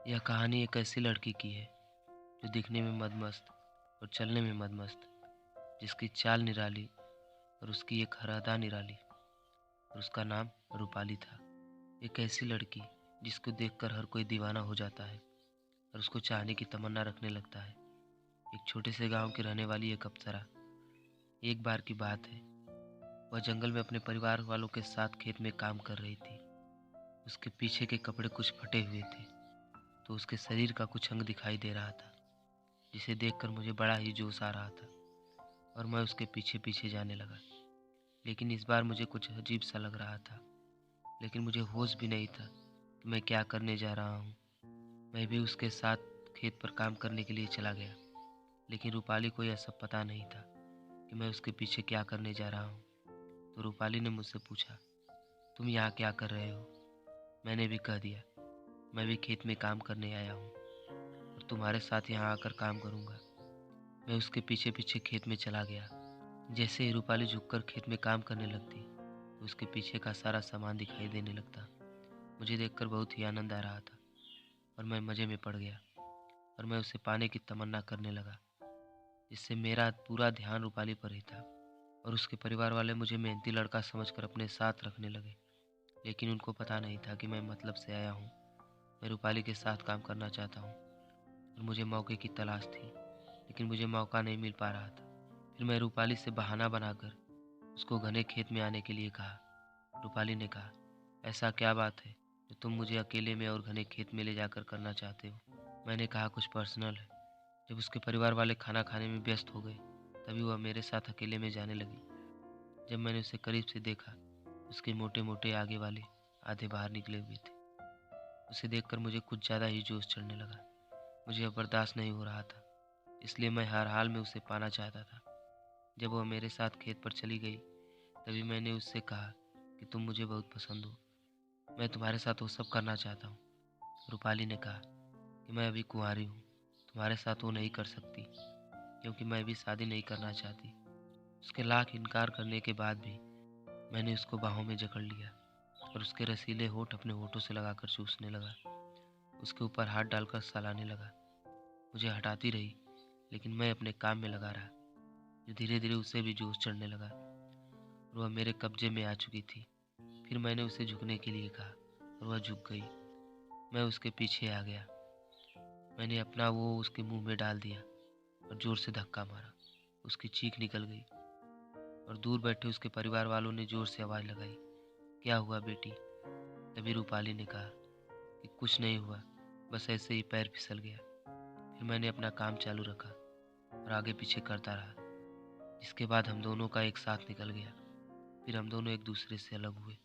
यह कहानी एक ऐसी लड़की की है जो दिखने में मदमस्त और चलने में मदमस्त, जिसकी चाल निराली और उसकी एक हर अदा निराली, और उसका नाम रूपाली था। एक ऐसी लड़की जिसको देखकर हर कोई दीवाना हो जाता है और उसको चाहने की तमन्ना रखने लगता है। एक छोटे से गांव की रहने वाली एक अप्सरा। एक बार की बात है, वह जंगल में अपने परिवार वालों के साथ खेत में काम कर रही थी। उसके पीछे के कपड़े कुछ फटे हुए थे, तो उसके शरीर का कुछ अंग दिखाई दे रहा था, जिसे देखकर मुझे बड़ा ही जोश आ रहा था और मैं उसके पीछे पीछे जाने लगा। लेकिन इस बार मुझे कुछ अजीब सा लग रहा था, लेकिन मुझे होश भी नहीं था कि मैं क्या करने जा रहा हूँ। मैं भी उसके साथ खेत पर काम करने के लिए चला गया, लेकिन रूपाली को यह सब पता नहीं था कि मैं उसके पीछे क्या करने जा रहा हूँ। तो रूपाली ने मुझसे पूछा, तुम यहाँ क्या कर रहे हो? मैंने भी कह दिया, मैं भी खेत में काम करने आया हूँ और तुम्हारे साथ यहाँ आकर काम करूँगा। मैं उसके पीछे पीछे खेत में चला गया। जैसे ही रूपाली झुककर खेत में काम करने लगती, तो उसके पीछे का सारा सामान दिखाई देने लगता। मुझे देखकर बहुत ही आनंद आ रहा था और मैं मज़े में पड़ गया और मैं उसे पाने की तमन्ना करने लगा, जिससे मेरा पूरा ध्यान रूपाली पर ही था। और उसके परिवार वाले मुझे मेहनती लड़का समझकर अपने साथ रखने लगे, लेकिन उनको पता नहीं था कि मैं मतलब से आया हूँ। मैं रूपाली के साथ काम करना चाहता हूँ और मुझे मौके की तलाश थी, लेकिन मुझे मौका नहीं मिल पा रहा था। फिर मैं रूपाली से बहाना बनाकर उसको घने खेत में आने के लिए कहा। रूपाली ने कहा, ऐसा क्या बात है जो तुम मुझे अकेले में और घने खेत में ले जाकर करना चाहते हो? मैंने कहा, कुछ पर्सनल है। जब उसके परिवार वाले खाना खाने में व्यस्त हो गए, तभी वह मेरे साथ अकेले में जाने लगी। जब मैंने उसे करीब से देखा, उसके मोटे मोटे आगे वाले आधे बाहर निकले हुए थे। उसे देखकर मुझे कुछ ज़्यादा ही जोश चढ़ने लगा। मुझे अब बर्दाश्त नहीं हो रहा था, इसलिए मैं हर हाल में उसे पाना चाहता था। जब वह मेरे साथ खेत पर चली गई, तभी मैंने उससे कहा कि तुम मुझे बहुत पसंद हो, मैं तुम्हारे साथ वो सब करना चाहता हूँ। रूपाली ने कहा कि मैं अभी कुंवारी हूँ, तुम्हारे साथ वो नहीं कर सकती, क्योंकि मैं भी शादी नहीं करना चाहती। उसके लाख इनकार करने के बाद भी मैंने उसको बाहों में जकड़ लिया और उसके रसीले होठ अपने होठों से लगाकर चूसने लगा। उसके ऊपर हाथ डालकर सहलाने लगा। मुझे हटाती रही, लेकिन मैं अपने काम में लगा रहा। धीरे धीरे उसे भी जोश चढ़ने लगा और वह मेरे कब्जे में आ चुकी थी। फिर मैंने उसे झुकने के लिए कहा और वह झुक गई। मैं उसके पीछे आ गया। मैंने अपना वो उसके मुंह में डाल दिया और जोर से धक्का मारा। उसकी चीख निकल गई और दूर बैठे उसके परिवार वालों ने जोर से आवाज़ लगाई, क्या हुआ बेटी? तभी रूपाली ने कहा कि कुछ नहीं हुआ, बस ऐसे ही पैर फिसल गया। फिर मैंने अपना काम चालू रखा और आगे पीछे करता रहा। इसके बाद हम दोनों का एक साथ निकल गया। फिर हम दोनों एक दूसरे से अलग हुए।